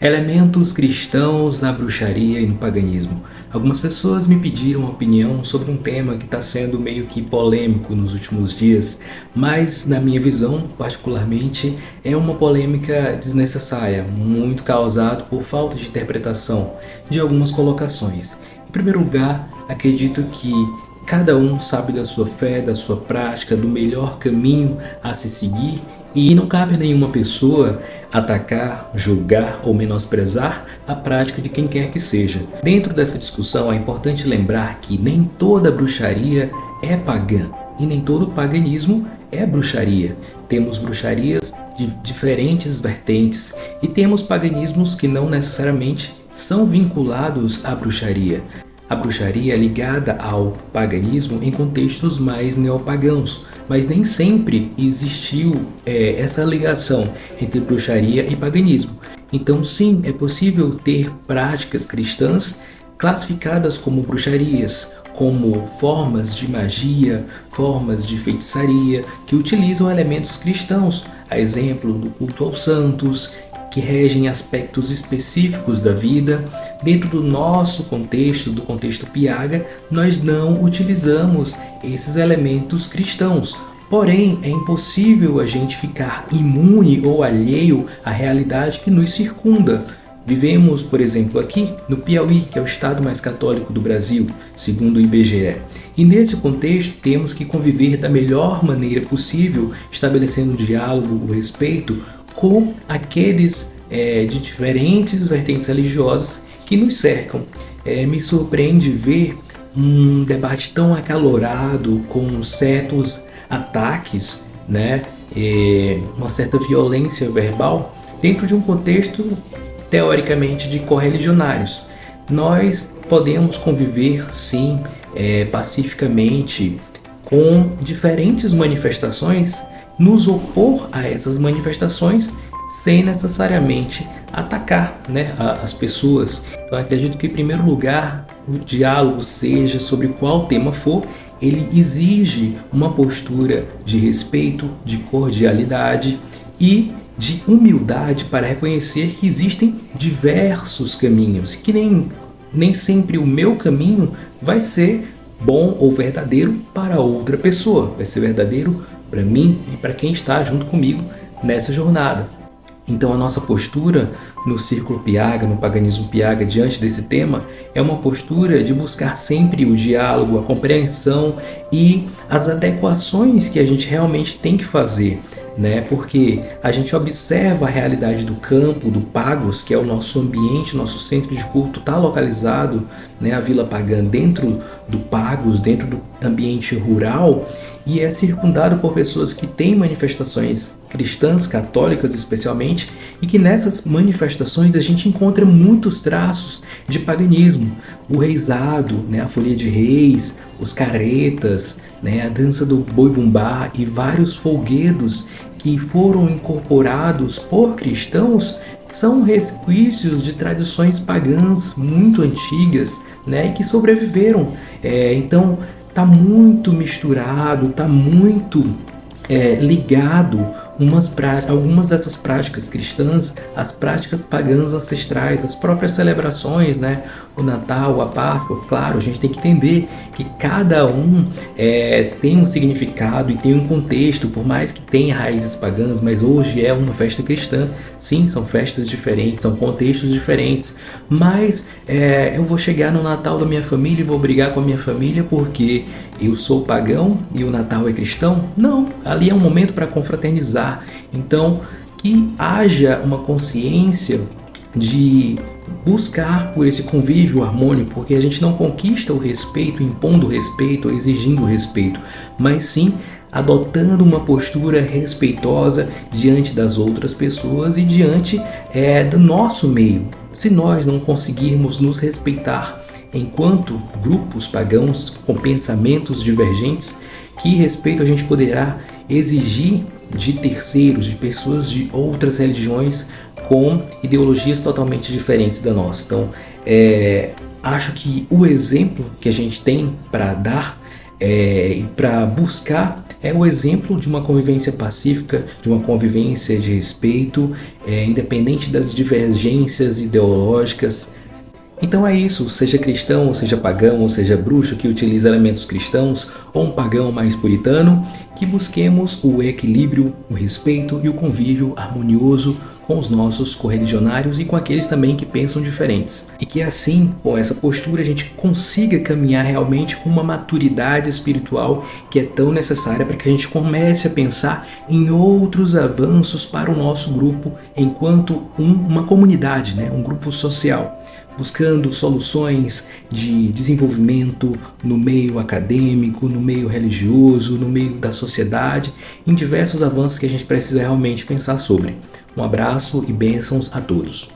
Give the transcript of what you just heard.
Elementos cristãos na bruxaria e no paganismo. Algumas pessoas me pediram opinião sobre um tema que está sendo meio que polêmico nos últimos dias, mas na minha visão, particularmente, é uma polêmica desnecessária, muito causado por falta de interpretação de algumas colocações. Em primeiro lugar, acredito que cada um sabe da sua fé, da sua prática, do melhor caminho a se seguir e não cabe a nenhuma pessoa atacar, julgar ou menosprezar a prática de quem quer que seja. Dentro dessa discussão é importante lembrar que nem toda bruxaria é pagã e nem todo paganismo é bruxaria. Temos bruxarias de diferentes vertentes e temos paganismos que não necessariamente são vinculados à bruxaria. A bruxaria é ligada ao paganismo em contextos mais neopagãos, mas nem sempre existiu essa ligação entre bruxaria e paganismo. Então, sim, é possível ter práticas cristãs classificadas como bruxarias, como formas de magia, formas de feitiçaria que utilizam elementos cristãos, a exemplo do culto aos santos, que regem aspectos específicos da vida. Dentro do nosso contexto, do contexto Piaga, nós não utilizamos esses elementos cristãos. Porém, é impossível a gente ficar imune ou alheio à realidade que nos circunda. Vivemos, por exemplo, aqui no Piauí, que é o estado mais católico do Brasil, segundo o IBGE. E nesse contexto, temos que conviver da melhor maneira possível, estabelecendo um diálogo, o respeito, com aqueles de diferentes vertentes religiosas que nos cercam. Me surpreende ver um debate tão acalorado, com certos ataques, né, uma certa violência verbal, dentro de um contexto teoricamente de correligionários. Nós podemos conviver, sim, pacificamente com diferentes manifestações, nos opor a essas manifestações sem necessariamente atacar, né, as pessoas. Então acredito que, em primeiro lugar, o diálogo, seja sobre qual tema for, ele exige uma postura de respeito, de cordialidade e de humildade para reconhecer que existem diversos caminhos, que nem sempre o meu caminho vai ser bom ou verdadeiro para outra pessoa, vai ser verdadeiro para mim e para quem está junto comigo nessa jornada. Então a nossa postura no círculo Piaga, no paganismo Piaga, diante desse tema, é uma postura de buscar sempre o diálogo, a compreensão e as adequações que a gente realmente tem que fazer, né? Porque a gente observa a realidade do campo, do Pagos, que é o nosso ambiente, nosso centro de culto está localizado, né, a Vila Pagã, dentro do Pagos, dentro do ambiente rural, e é circundado por pessoas que têm manifestações cristãs, católicas especialmente, e que nessas manifestações a gente encontra muitos traços de paganismo. O reizado, né, a folia de reis, os caretas, né, a dança do boi-bumbá e vários folguedos que foram incorporados por cristãos são resquícios de tradições pagãs muito antigas, né, e que sobreviveram. Então, está muito misturado, está muito ligado algumas dessas práticas cristãs às práticas pagãs ancestrais, as próprias celebrações, né? O Natal, a Páscoa. Claro, a gente tem que entender que cada um tem um significado e tem um contexto, por mais que tenha raízes pagãs, mas hoje é uma festa cristã. Sim, são festas diferentes, são contextos diferentes, mas eu vou chegar no Natal da minha família e vou brigar com a minha família porque eu sou pagão e o Natal é cristão? Não, ali é um momento para confraternizar. Então, que haja uma consciência de buscar por esse convívio harmônico, porque a gente não conquista o respeito impondo respeito ou exigindo respeito, mas sim adotando uma postura respeitosa diante das outras pessoas e diante do nosso meio. Se nós não conseguirmos nos respeitar enquanto grupos pagãos com pensamentos divergentes, que respeito a gente poderá exigir de terceiros, de pessoas de outras religiões com ideologias totalmente diferentes da nossa? Então, acho que o exemplo que a gente tem para dar para buscar o exemplo de uma convivência pacífica, de uma convivência de respeito, independente das divergências ideológicas. Então é isso, seja cristão, ou seja pagão, ou seja bruxo que utiliza elementos cristãos, ou um pagão mais puritano, que busquemos o equilíbrio, o respeito e o convívio harmonioso com os nossos correligionários e com aqueles também que pensam diferentes. E que assim, com essa postura, a gente consiga caminhar realmente com uma maturidade espiritual que é tão necessária para que a gente comece a pensar em outros avanços para o nosso grupo enquanto uma comunidade, né? Um grupo social, buscando soluções de desenvolvimento no meio acadêmico, no meio religioso, no meio da sociedade, em diversos avanços que a gente precisa realmente pensar sobre. Um abraço e bênçãos a todos.